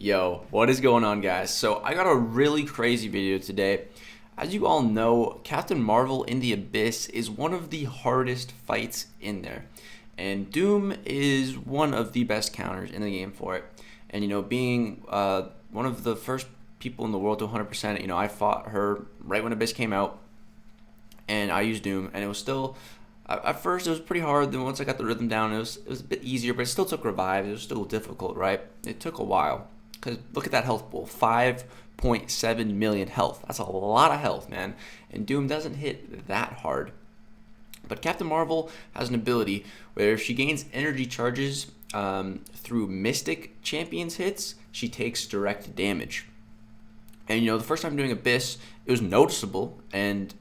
Yo, what is going on, guys? So I got a really crazy video today. As you all know, Captain Marvel in the Abyss is one of the hardest fights in there. And Doom is one of the best counters in the game for it. And being one of the first people in the world to 100%, I fought her right when Abyss came out. And I used Doom, and it was still... At first, it was pretty hard. Then once I got the rhythm down, it was a bit easier, but it still took revives. It was still difficult, right? It took a while. Because look at that health pool, 5.7 million health. That's a lot of health, man. And Doom doesn't hit that hard. But Captain Marvel has an ability where if she gains energy charges through Mystic Champions hits, she takes direct damage. And the first time doing Abyss, it was noticeable, and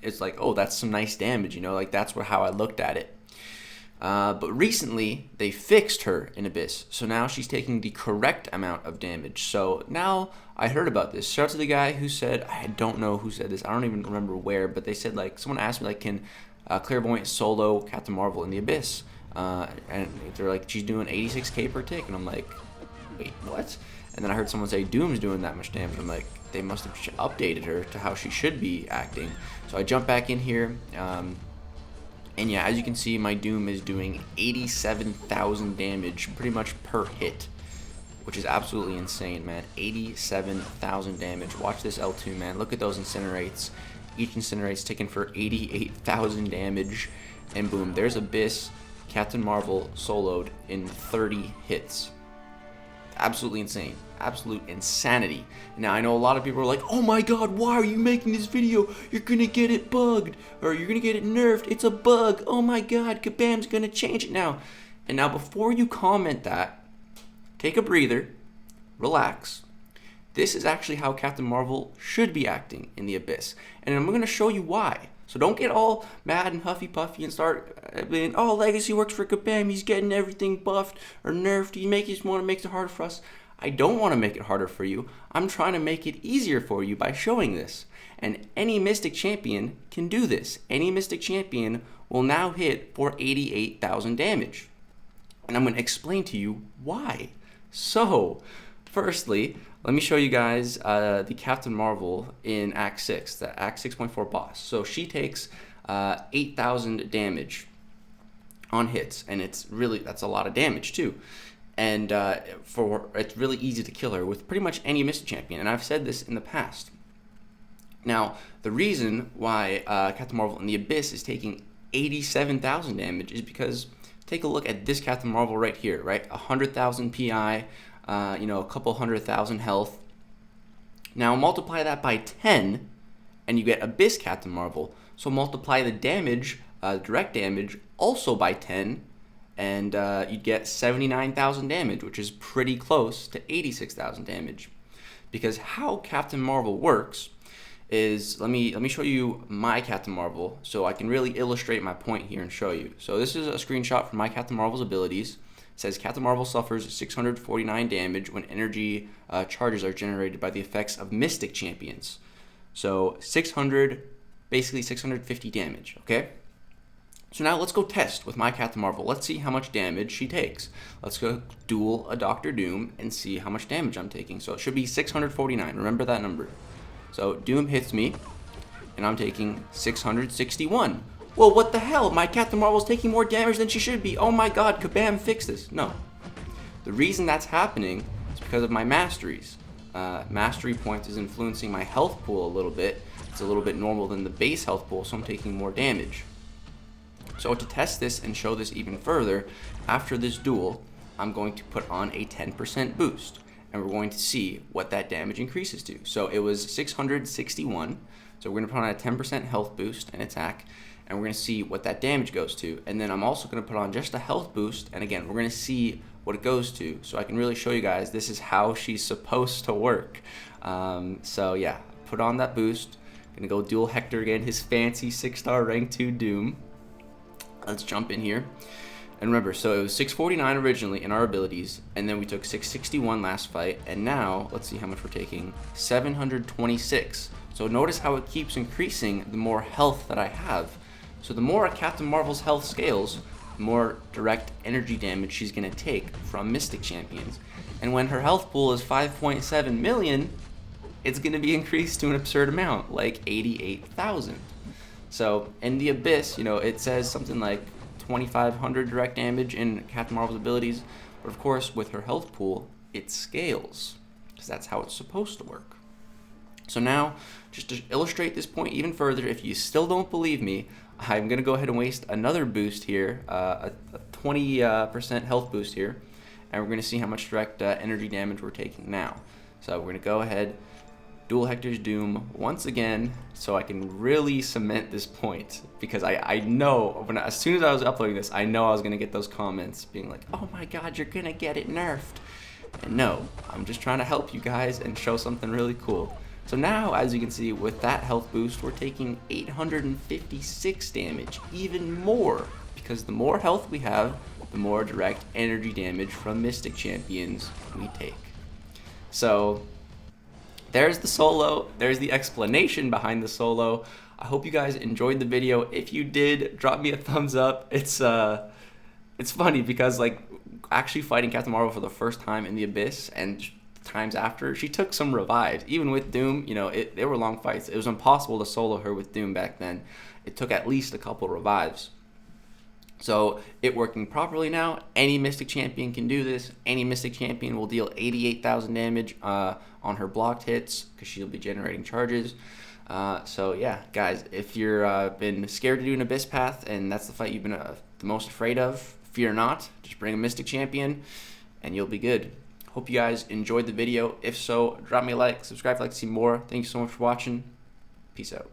it's like, oh, that's some nice damage, like that's how I looked at it. But recently, they fixed her in Abyss, so now she's taking the correct amount of damage. So now I heard about this. Shout out to the guy who said, I don't know who said this, I don't even remember where, but they said, someone asked me, can Clairvoyant solo Captain Marvel in the Abyss? And they're like, she's doing 86k per tick, and I'm like, wait, what? And then I heard someone say Doom's doing that much damage. I'm like, they must have updated her to how she should be acting. So I jump back in here, and yeah, as you can see, my Doom is doing 87,000 damage pretty much per hit, which is absolutely insane, man. 87,000 damage. Watch this L2, man. Look at those incinerates. Each incinerate's taken for 88,000 damage, and boom, there's Abyss, Captain Marvel soloed in 30 hits. Absolutely insane. Absolute insanity. Now, I know a lot of people are like, oh my god, why are you making this video? You're gonna get it bugged, or you're gonna get it nerfed. It's a bug. Oh my god, Kabam's gonna change it now. And now, before you comment that, take a breather, relax. This is actually how Captain Marvel should be acting in the Abyss, and I'm gonna show you why. So don't get all mad and huffy puffy and start being, oh, Legacy works for Kabam, he's getting everything buffed or nerfed, he want to make it harder for us. I don't want to make it harder for you. I'm trying to make it easier for you by showing this. And any Mystic Champion can do this. Any Mystic Champion will now hit for 88,000 damage. And I'm going to explain to you why. So, firstly, let me show you guys the Captain Marvel in Act 6, the Act 6.4 boss. So she takes 8,000 damage on hits, and that's a lot of damage too. And it's really easy to kill her with pretty much any Mystic Champion, and I've said this in the past. Now, the reason why Captain Marvel in the Abyss is taking 87,000 damage is because take a look at this Captain Marvel right here, right? 100,000 PI, a couple 100,000 health. Now multiply that by 10, and you get Abyss Captain Marvel. So multiply the damage, direct damage, also by 10, and you'd get 79,000 damage, which is pretty close to 86,000 damage. Because how Captain Marvel works is, let me show you my Captain Marvel so I can really illustrate my point here and show you. So this is a screenshot from my Captain Marvel's abilities. It says Captain Marvel suffers 649 damage when energy charges are generated by the effects of Mystic Champions. So basically 650 damage, okay? So now let's go test with my Captain Marvel. Let's see how much damage she takes. Let's go duel a Dr. Doom and see how much damage I'm taking. So it should be 649, remember that number. So Doom hits me, and I'm taking 661. Well, what the hell? My Captain Marvel's taking more damage than she should be. Oh my god, Kabam, fix this. No. The reason that's happening is because of my masteries. Mastery points is influencing my health pool a little bit. It's a little bit normal than the base health pool, so I'm taking more damage. So to test this and show this even further, after this duel, I'm going to put on a 10% boost. And we're going to see what that damage increases to. So it was 661. So we're going to put on a 10% health boost and attack. And we're going to see what that damage goes to. And then I'm also going to put on just a health boost. And again, we're going to see what it goes to. So I can really show you guys this is how she's supposed to work. So yeah, put on that boost. Going to go duel Hector again, his fancy 6-star rank 2 Doom. Let's jump in here. And remember, so it was 649 originally in our abilities, and then we took 661 last fight, and now, let's see how much we're taking, 726. So notice how it keeps increasing the more health that I have. So the more Captain Marvel's health scales, the more direct energy damage she's going to take from Mystic Champions. And when her health pool is 5.7 million, it's going to be increased to an absurd amount, like 88,000. So in the Abyss, you know, it says something like 2,500 direct damage in Captain Marvel's abilities, but of course with her health pool, it scales, because that's how it's supposed to work. So now, just to illustrate this point even further, if you still don't believe me, I'm going to go ahead and waste another boost here, a 20% health boost here, and we're going to see how much direct energy damage we're taking now. So we're going to go ahead, dual Hector's Doom once again, so I can really cement this point, because I know, as soon as I was uploading this, I know I was going to get those comments being like, oh my god, you're going to get it nerfed. And no, I'm just trying to help you guys and show something really cool. So now, as you can see, with that health boost, we're taking 856 damage, even more, because the more health we have, the more direct energy damage from Mystic Champions we take. So there's the solo, there's the explanation behind the solo. I hope you guys enjoyed the video. If you did, drop me a thumbs up. It's funny because, like, actually fighting Captain Marvel for the first time in the Abyss and times after, she took some revives. Even with Doom, you know, they were long fights. It was impossible to solo her with Doom back then. It took at least a couple revives. So it working properly now. Any Mystic Champion can do this. Any Mystic Champion will deal 88,000 damage on her blocked hits, because she'll be generating charges. So yeah, guys, if you're been scared to do an Abyss path and that's the fight you've been the most afraid of, fear not. Just bring a Mystic Champion and you'll be good. Hope you guys enjoyed the video. If so, drop me a like, subscribe if you'd like to see more. Thank you so much for watching. Peace out.